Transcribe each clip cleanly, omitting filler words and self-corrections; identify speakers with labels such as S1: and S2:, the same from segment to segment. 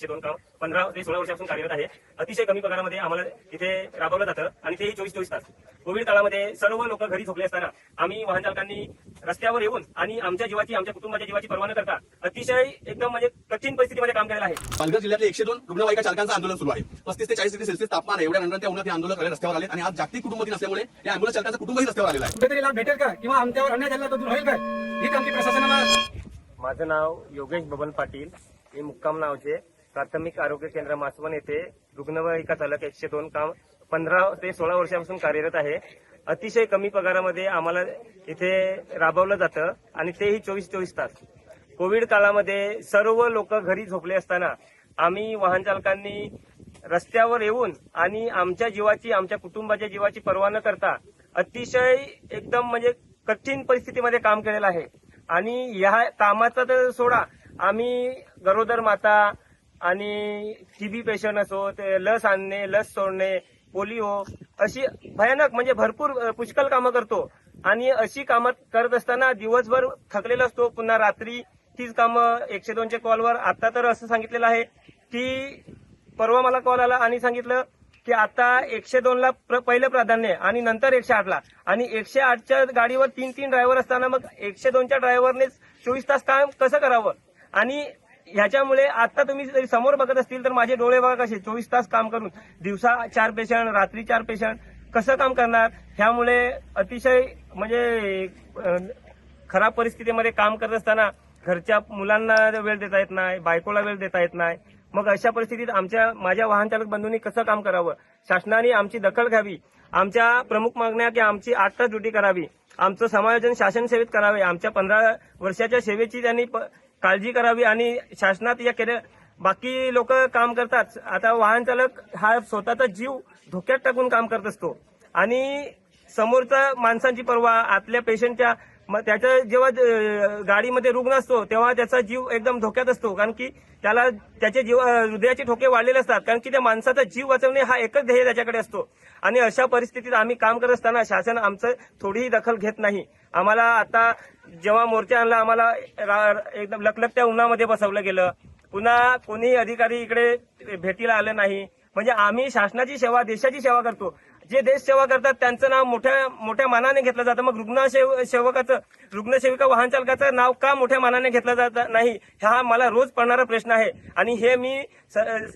S1: 102 काम 15 ते 16 वर्षापासून कार्यरत आहे. अतिशय कमी पगारामध्ये आम्हाला इथे राबवलं जातं आणि तेही 24-24 तास. कोविड काळामध्ये सर्व लोक घरी झोपले असताना आम्ही वाहन चालकांनी रस्त्यावर येऊन आणि आमच्या जीवाची, आमच्या कुटुंबाच्या जीवाची पर्वा न करता अतिशय एकदम म्हणजे कठीण परिस्थितीमध्ये काम केलेलं आहे.
S2: पालघर जिल्ह्यातले 102 रुग्णवाहिका चालकांचं आंदोलन सुरू आहे. 35 ते 40 डिग्री सेल्सिअस तापमान आहे. एवढ्या नंतर त्या उन्हात हे आंदोलक रस्त्यावर आले आणि आज जागतिक कुटुंब दिन असल्यामुळे या अँब्युलन्स चालकांचं कुटुंबही रस्त्यावर आलेलं आहे.
S3: कुठेतरी लाभ भेटेल का किंवा आमच्यावर अन्याय झाला तर दूर होईल काय, हीच आमची प्रशासनाला.
S1: माझं नाव योगेश बबन पाटील. हे मुक्काम नावचे प्राथमिक आरोग्य केंद्र मासवण येथे रुग्णवाहिका चालक 102 काम 15 ते 16 वर्षापासून कार्यरत आहे. अतिशय कमी पगारामध्ये आम्हाला इथे राबवलं जातं आणि तेही 24-24 तास. कोविड काळामध्ये सर्व लोक घरी झोपले असताना आम्ही वाहन चालकांनी रस्त्यावर येऊन आणि आमच्या जीवाची, आमच्या कुटुंबाच्या जीवाची पर्वा न करता अतिशय एकदम म्हणजे कठीण परिस्थितीमध्ये काम केलेलं आहे. आणि या कामाचा तर सोडा, आम्ही गरोदर माता आणि टीबी पेशंट असो, ते लस आणणे, लस सोडणे, पोलिओ अशी भयानक म्हणजे भरपूर पुष्कळ कामं करतो. आणि अशी कामं करत असताना दिवसभर थकलेला असतो. पुन्हा रात्री तीच कामं 102च्या कॉलवर. आता तर असं सांगितलेलं आहे की परवा मला कॉल आला आणि सांगितलं की आता 102ला पहिलं प्राधान्य आणि नंतर 108ला. आणि 108च्या गाडीवर 3 ड्रायव्हर असताना मग 102च्या ड्रायव्हरनेच 24 तास काम कसं करावं. आणि ह्याच्यामुळे आता तुम्ही जरी समोर बघत असतील तर माझे डोळे बघा कसे, 24 तास काम करून दिवसा 4 पेशंट, रात्री 4 पेशंट कसं काम करणार. ह्यामुळे अतिशय म्हणजे खराब परिस्थितीमध्ये काम करत असताना घरच्या मुलांना वेळ देता येत नाही, बायकोला वेळ देता येत नाही. मग अशा परिस्थितीत माझ्या वाहन चालक बंधूंनी कसं काम करावं. शासनाने आमची दखल घ्यावी. आमच्या प्रमुख मागण्या की आमची 8 तास ड्युटी करावी, आमचं समायोजन शासन सेवेत करावे, आमच्या 15 वर्षाच्या सेवेची त्यांनी काळजी करावी. आणि शासनात या केल्या बाकी लोक काम करतात, आता वाहन चालक हा स्वतःचा जीव धोक्यात टाकून काम करत असतो आणि समोरच्या माणसांची पर्वा, आतल्या पेशंटच्या, त्याच्या जेव्हा गाडीमध्ये रुग्ण असतो तेव्हा त्याचा जीव एकदम धोक्यात असतो. कारण की त्याला त्याचे हृदयाचे ठोके वाढलेले असतात. कारण की त्या माणसाचा जीव वाचवणे हा एकच ध्येय त्याच्याकडे असतो. आणि अशा परिस्थितीत आम्ही काम करत असताना शासन आमचं थोडीही दखल घेत नाही. आम्हाला आता जेव्हा मोर्चा आणला आम्हाला एकदम लखलखत्या उन्हामध्ये बसवलं गेलं. पुन्हा कोणी अधिकारी इकडे भेटीला आले नाही. म्हणजे आम्ही शासनाची सेवा, देशाची सेवा करतो. जे देश सेवा करतात त्यांचं नाव मोठ्या मानाने घेतलं जातं. मग रुग्णसेविका वाहन चालकाचं नाव का मोठ्या मानाने घेतलं जात नाही, हा मला रोज पडणारा प्रश्न आहे. आणि हे मी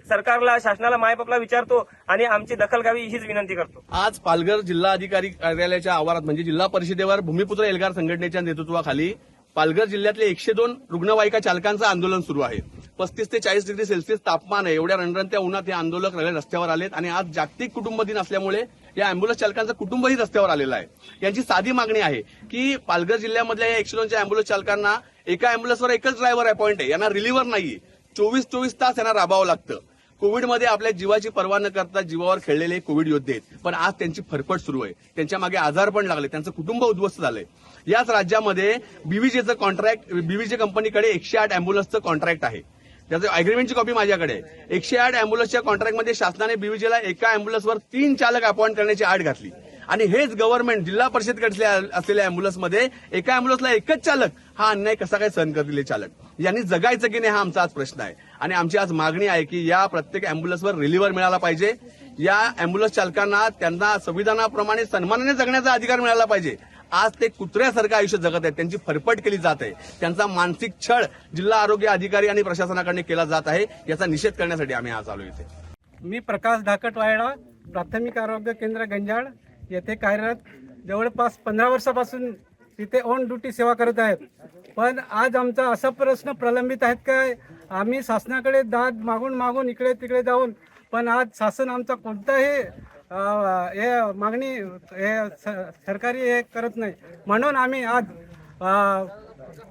S1: सरकारला, शासनाला, मायबापला विचारतो आणि आमची दखल घ्यावी हीच विनंती करतो.
S2: आज पालघर जिल्हाधिकारी कार्यालयाच्या आवारात म्हणजे जिल्हा परिषदेवर भूमिपुत्र एल्गार संघटनेच्या नेतृत्वाखाली पालघर जिल्ह्यातले 102 रुग्णवाहिका चालकांचं आंदोलन सुरू आहे. 35 ते 40 डिग्री सेल्सिअस तापमान आहे. एवढ्या रणरणत्या उन्हात हे आंदोलक रस्त्यावर आलेत आणि आज जागतिक कुटुंब दिन असल्यामुळे या अँब्युलन्स चालकांचं कुटुंबही रस्त्यावर आलेलं आहे. यांची साधी मागणी आहे की पालघर जिल्ह्यामधल्या या 102च्या अँब्युलन्स चालकांना एका अँब्युलन्सवर एकच ड्रायव्हर अपॉइंट आहे, यांना रिलिव्हर नाहीये. 24-24 तास यांना राबावं लागतं. कोविडमध्ये आपल्या जीवाची पर्वा न करता जीवावर खेळलेले कोविड योद्धे आहेत, पण आज त्यांची फरफट सुरू आहे. त्यांच्या मागे आजार पण लागले, त्यांचं कुटुंब उद्ध्वस्त झालंय. याच राज्यामध्ये बीव्हीजेचं कॉन्ट्रॅक्ट, बीव्हीजे कंपनीकडे 108 अँब्युलन्सचं कॉन्ट्रॅक्ट आहे. त्याचं अग्रीमेंटची कॉपी माझ्याकडे आहे. 108 अँब्युलन्सच्या कॉन्ट्रॅक्टमध्ये शासनाने बीव्हीजेला एका अँब्युलन्सवर 3 चालक अपॉइंट करण्याची आड घातली. आणि हेच गव्हर्नमेंट जिल्हा परिषदकडे असलेल्या अँब्युलन्समध्ये एका अँब्युलन्सला एकच चालक, हा अन्याय कसा काय सहन करतील चालक. यांनी जगायचं की नाही हा आमचा आज प्रश्न आहे. आणि आमची आज मागणी आहे की या प्रत्येक अँब्युलन्सवर रिलिव्हर मिळाला पाहिजे. या अँब्युलन्स चालकांना त्यांना संविधानाप्रमाणे सन्मानाने जगण्याचा अधिकार मिळाला पाहिजे. आज ते कुत्र्यासारखं आयुष्य जगत आहेत, त्यांची फरफट केली जात आहे, त्यांचा मानसिक छळ जिल्हा आरोग्य अधिकारी आणि प्रशासनाकडे केला जात आहे. याचा निषेध करण्यासाठी आम्ही आज आलो इथे.
S3: मी प्रकाश धाकटवाडा, प्राथमिक आरोग्य केंद्र गंजाड येथे कार्यरत. जवळपास 15 वर्षापासून तिथे ऑन ड्युटी सेवा करत आहेत. पण आज आमचा असा प्रश्न प्रलंबित आहेत काय, आम्ही शासनाकडे दाद मागून इकडे तिकडे जाऊन, पण आज शासन आमचा कोणताही हे मागणी सरकारी हे करत नाही. म्हणून आम्ही आज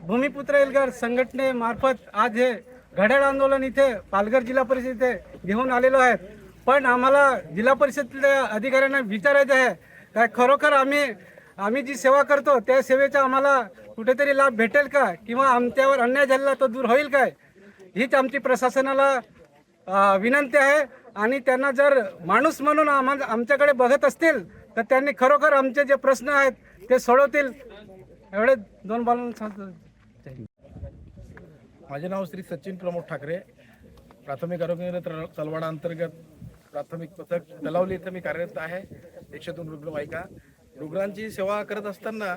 S3: भूमिपुत्र एल्गार संघटनेमार्फत आज हे घड्याळ आंदोलन इथे पालघर जिल्हा परिषद इथे घेऊन आलेलो आहेत. पण आम्हाला जिल्हा परिषदेतल्या अधिकाऱ्यांना विचारायचं आहे काय खरोखर आम्ही जी सेवा करतो त्या सेवेचा आम्हाला कुठेतरी लाभ भेटेल का किंवा आमच्यावर अन्याय झालेला तो दूर होईल काय, हीच आमची प्रशासनाला विनंती आहे. आणि त्यांना जर माणूस म्हणून आमच्याकडे बघत असतील तर त्यांनी खरोखर आमचे जे प्रश्न आहेत ते सोडवतील. एवढे 2 बोलून
S4: माझे नाव श्री सचिन प्रमोद ठाकरे. प्राथमिक आरोग्य केंद्र तलवाडा अंतर्गत प्राथमिक पथक तलावली इथं मी कार्यरत आहे. 102 रुग्णवाहिका रुग्णांची सेवा करत असताना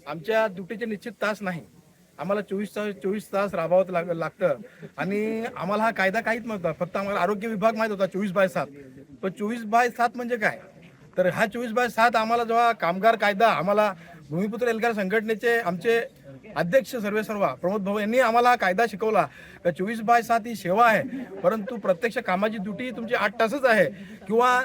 S4: आमच्या ड्युटीचे निश्चित तास नाही. आम्हाला 24 तास राबावं लागतं आणि आम्हाला हा कायदा काहीच नव्हता. फक्त आम्हाला आरोग्य विभाग माहित होता 24/7. तो 24/7 म्हणजे काय, तर हा 24/7 आम्हाला जेव्हा कामगार कायदा आम्हाला भूमिपुत्र एल्गार संघटनेचे आमचे अध्यक्ष सर्वेसर्वा प्रमोद भाऊ यांनी आम्हाला हा कायदा शिकवला का 24/7 ही सेवा आहे, परंतु प्रत्यक्ष कामाची ड्युटी तुमची 8 तासच आहे. किंवा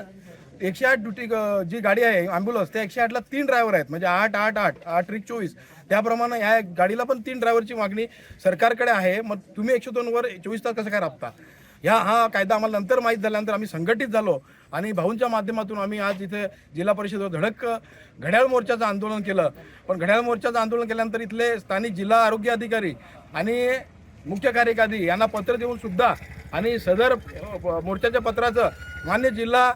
S4: 108 ड्युटी जी गाडी आहे ॲम्ब्युलन्स त्या 108ला 3 ड्रायव्हर आहेत, म्हणजे 8 त्रिक 24. त्याप्रमाणे या गाडीला पण 3 ड्रायव्हरची मागणी सरकारकडे आहे. मग तुम्ही 102 वर 24 तास कसं काय राबता. हा कायदा आम्हाला नंतर माहीत झाल्यानंतर आम्ही संघटित झालो आणि भाऊंच्या माध्यमातून आम्ही आज इथे जिल्हा परिषदेवर धडक घड्याळ मोर्चाचं आंदोलन केलं. पण घड्याळ मोर्चाचं आंदोलन केल्यानंतर इथले स्थानिक जिल्हा आरोग्य अधिकारी आणि मुख्य कार्यकारी यांना पत्र देऊन सुद्धा आणि सदर मोर्चाच्या पत्राचं मान्य जिल्हा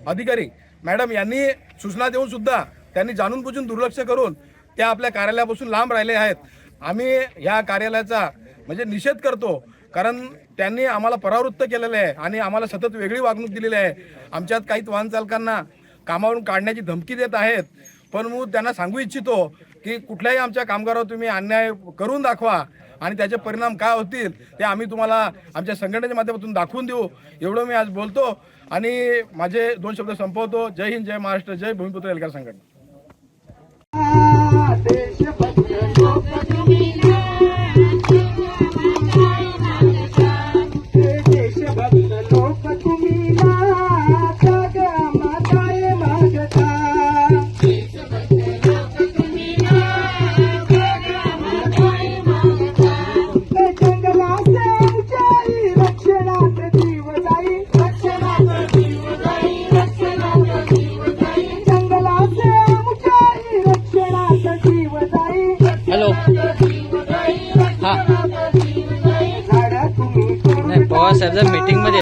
S4: अधिकारी मॅडम यांनी सूचना देऊन सुद्धा त्यांनी जाणून बुजून दुर्लक्ष करून त्या आपल्या कार्यालयापासून लांब राहिले आहेत. आम्ही या कार्यालयाचा म्हणजे निषेध करतो, कारण त्यांनी आम्हाला परावृत्त केलेलं आहे आणि आम्हाला सतत वेगळी वागणूक दिलेली आहे. आमच्यात काही वाहन चालकांना कामावरून काढण्याची धमकी देत आहेत. पण मी त्यांना सांगू इच्छितो की कुठल्याही आमच्या कामगारावर तुम्ही अन्याय करून दाखवा आणि त्याचे परिणाम काय होतील ते आम्ही तुम्हाला आमच्या संघटनेच्या माध्यमातून दाखवून देऊ. एवढं मी आज बोलतो आणि माझे 2 शब्द संपवतो. जय हिंद, जय महाराष्ट्र, जय भूमिपुत्र एल्गार संघटना.
S5: हॅलो हा नाही पवार साहेब मीटिंग मध्ये